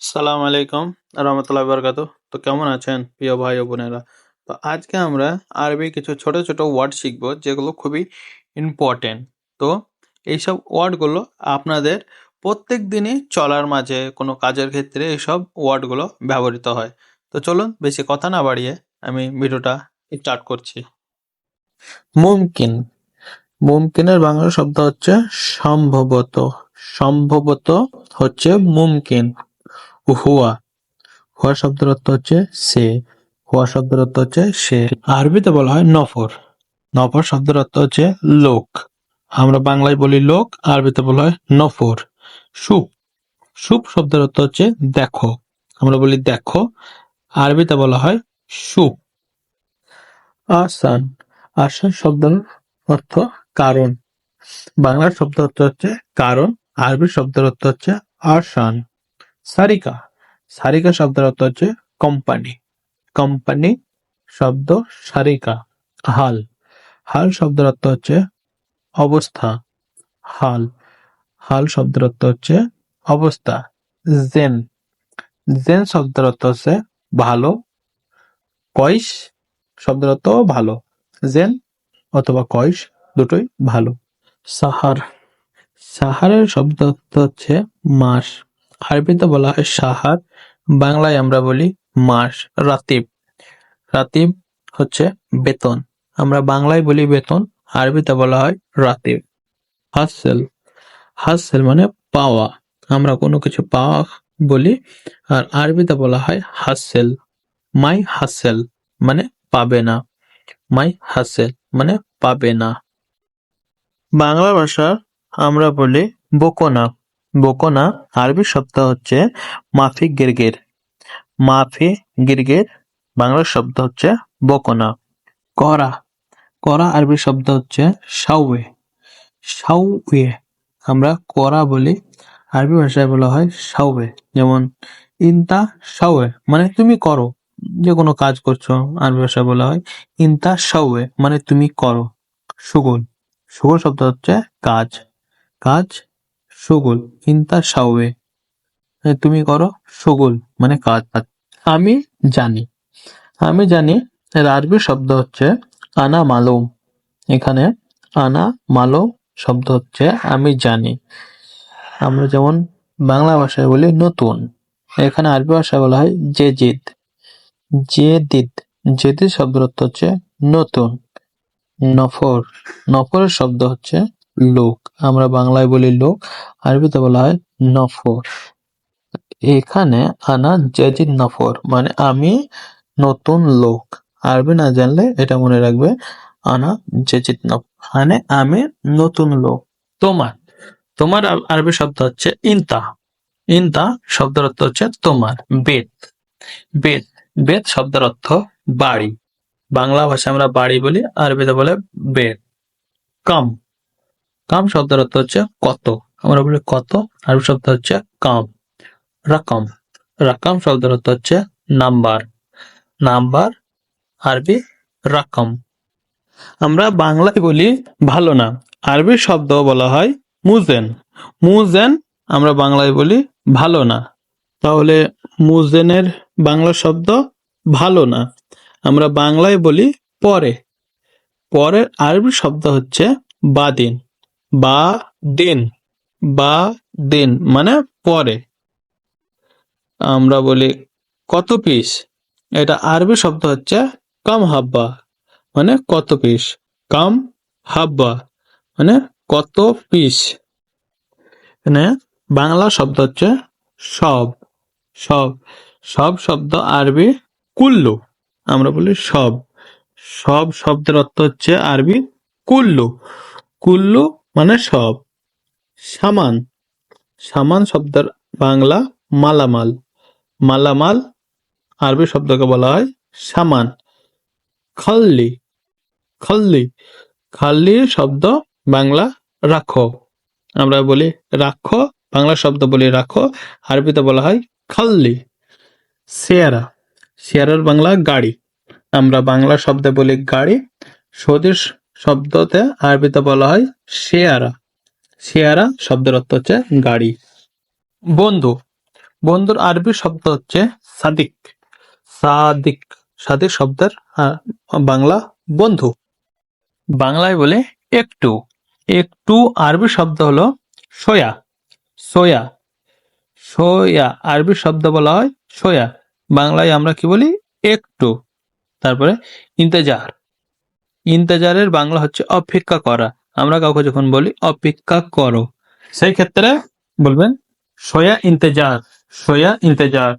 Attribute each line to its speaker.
Speaker 1: সালাম আলাইকুম রহমতুল্লাহ বরকাতু। তো কেমন আছেন প্রিয় ভাই ও বোনেরা? তো আজকে আমরা আরবি কিছু ছোট ছোট ওয়ার্ড শিখব যেগুলো খুবই ইম্পর্টেন্ট। তো এইসব ওয়ার্ডগুলো আপনাদের প্রত্যেক দিনই চলার মাঝে কোনো কাজের ক্ষেত্রে এইসব ওয়ার্ডগুলো ব্যবহৃত হয়। তো চলুন বেশি কথা না বাড়িয়ে আমি ভিডিওটা স্টার্ট করছি। মুমকিন। মুমকিনের বাংলা শব্দ হচ্ছে সম্ভবত। সম্ভবত হচ্ছে মুমকিন। হুয়া। হুয়া শব্দের অর্থ হচ্ছে সে। হুয়া শব্দের অর্থ হচ্ছে সে। আরবিতে বলা হয় নফর। নফর শব্দের অর্থ হচ্ছে লোক। আমরা বাংলায় বলি লোক, আরবিতে বলা হয় নফর। সুপ। সুপ শব্দের অর্থ হচ্ছে দেখো। আমরা বলি দেখো, আরবিতে বলা হয় সুপ। আসান। আসান শব্দের অর্থ কারণ। বাংলার শব্দ অর্থ হচ্ছে কারণ, আরবি শব্দের অর্থ হচ্ছে আসান। সারিকা। সারিকা শব্দের অর্থ হচ্ছে কোম্পানি। কোম্পানি শব্দ সারিকা। হাল। হাল শব্দের অর্থ হচ্ছে অবস্থা। হাল। হাল শব্দের অর্থ হচ্ছে অবস্থা। জেন। জেন শব্দের অর্থ হচ্ছে ভালো। কয়স শব্দের অর্থ ভালো। জেন অথবা কয়স দুটোই ভালো। সাহার। সাহারের শব্দ অর্থ হচ্ছে মাস। আরবিতে বলা হয় সাহার, বাংলায় আমরা বলি মাস। রাতিব। রাতিব হচ্ছে বেতন। আমরা বাংলায় বলি বেতন, আরবিতে বলা হয় রাতিব। হাসেল। হাসেল মানে পাওয়া। আমরা কোনো কিছু পাওয়া বলি, আর আরবিতে বলা হয় হাসেল। মাই হাসেল মানে পাবে না। মাই হাসেল মানে পাবে না। বাংলা ভাষা আমরা বলি বকোনা। বকোনা আরবি শব্দ হচ্ছে মাফি গিরগির। মাফি গিরগির বাংলা শব্দ হচ্ছে বকোনা। করা। করা আরবি শব্দ হচ্ছে সাউয়ে। সাউয়ে আমরা করা বলি, আরবি ভাষায় বলা হয় সাউয়ে। যেমন ইনতা সাউয়ে মানে তুমি করো। যে কোনো কাজ করছো, আরবি ভাষায় বলা হয় ইনতা সাউয়ে মানে তুমি করো। সুগুল। সুগুল শব্দ হচ্ছে কাজ। কাজ সুগুল। ইনতা সাউয়ে মানে তুমি করো, সুগুল মানে কাজ। আমি জানি। আমি জানি এর আরবি শব্দ হচ্ছে আনা মালুম। এখানে আনা মালুম শব্দ হচ্ছে আমি জানি। আমরা যেমন বাংলা ভাষায় বলি নতুন, এখানে আরবি ভাষায় বলা হয় জেজিদ। জেদিদ। জেদিদ শব্দের অর্থ হচ্ছে নতুন। নফর। নফরের শব্দ হচ্ছে লোক। আমরা বাংলায় বলি লোক, আরবিতে বলা হয় নফর। এখানে আনা জেজিদ নফর মানে আমি নতুন লোক। আরবি না জানলে এটা মনে রাখবে, আনা জেজিদ নফর মানে আমি নতুন লোক। তোমার। তোমার আরবি শব্দ হচ্ছে ইনতা। ইনতা শব্দের অর্থ হচ্ছে তোমার। বেত। বেত। বেত শব্দের অর্থ বাড়ি। বাংলা ভাষায় আমরা বাড়ি বলি, আরবিতে বলে বেত। কাম। কাম শব্দের অর্থ হচ্ছে কত। আমরা বলি কত, আরবি শব্দ হচ্ছে কাম। রকম। রকম শব্দের অর্থ হচ্ছে নাম্বার। নাম্বার আরবি রকম। আমরা বাংলায় বলি ভালো না, আরবি শব্দ বলা হয় মুজেন। মুজেন আমরা বাংলায় বলি ভালো না। তাহলে মুজেনের বাংলা শব্দ ভালো না, আমরা বাংলায় বলি পরে। পরের আরবি শব্দ হচ্ছে বাদিন। বা দিন। বা দিন মানে পরে। আমরা বলি কত পিস, এটা আরবি শব্দ হচ্ছে কাম হাব্বা মানে কত পিস। কাম হাব্বা মানে কত পিস। এখানে বাংলা শব্দ হচ্ছে সব। সব। সব শব্দ আরবি কুল্লু। আমরা বলি সব। সব শব্দের অর্থ হচ্ছে আরবি কুল্লু। কুল্লু মানে সব। সামান। সামান শব্দের বাংলা মালামাল। মালামাল আরবি শব্দকে বলা হয় সামান। খল্লি। খল্লি। খাল্লি শব্দ বাংলা রাখো। আমরা বলি রাখো, বাংলা শব্দ বলি রাখো, আরবিতে বলা হয় খাল্লি। সেয়ারা। সেয়ারার বাংলা গাড়ি। আমরা বাংলা শব্দে বলি গাড়ি, সৌদি শব্দতে আরবিতে বলা হয় শেয়ারা। শেয়ারা শব্দের অর্থ হচ্ছে গাড়ি। বন্ধু। বন্ধুর আরবি শব্দ হচ্ছে সাদিক। সাদিক, সাদিক শব্দের বাংলা বন্ধু। বাংলায় বলে একটু। একটু আরবি শব্দ হলো সোয়া। সোয়া, সোয়া আরবি শব্দ বলা হয় সোয়া। বাংলায় আমরা কি বলি? একটু। তারপরে ইন্তেজার। ইন্তেজারের বাংলা হচ্ছে অপেক্ষা করা। আমরা কাউকে যখন বলি অপেক্ষা করো, সেই ক্ষেত্রে বলবেন সোয়া ইন্তেজার, সোয়া ইন্তেজার।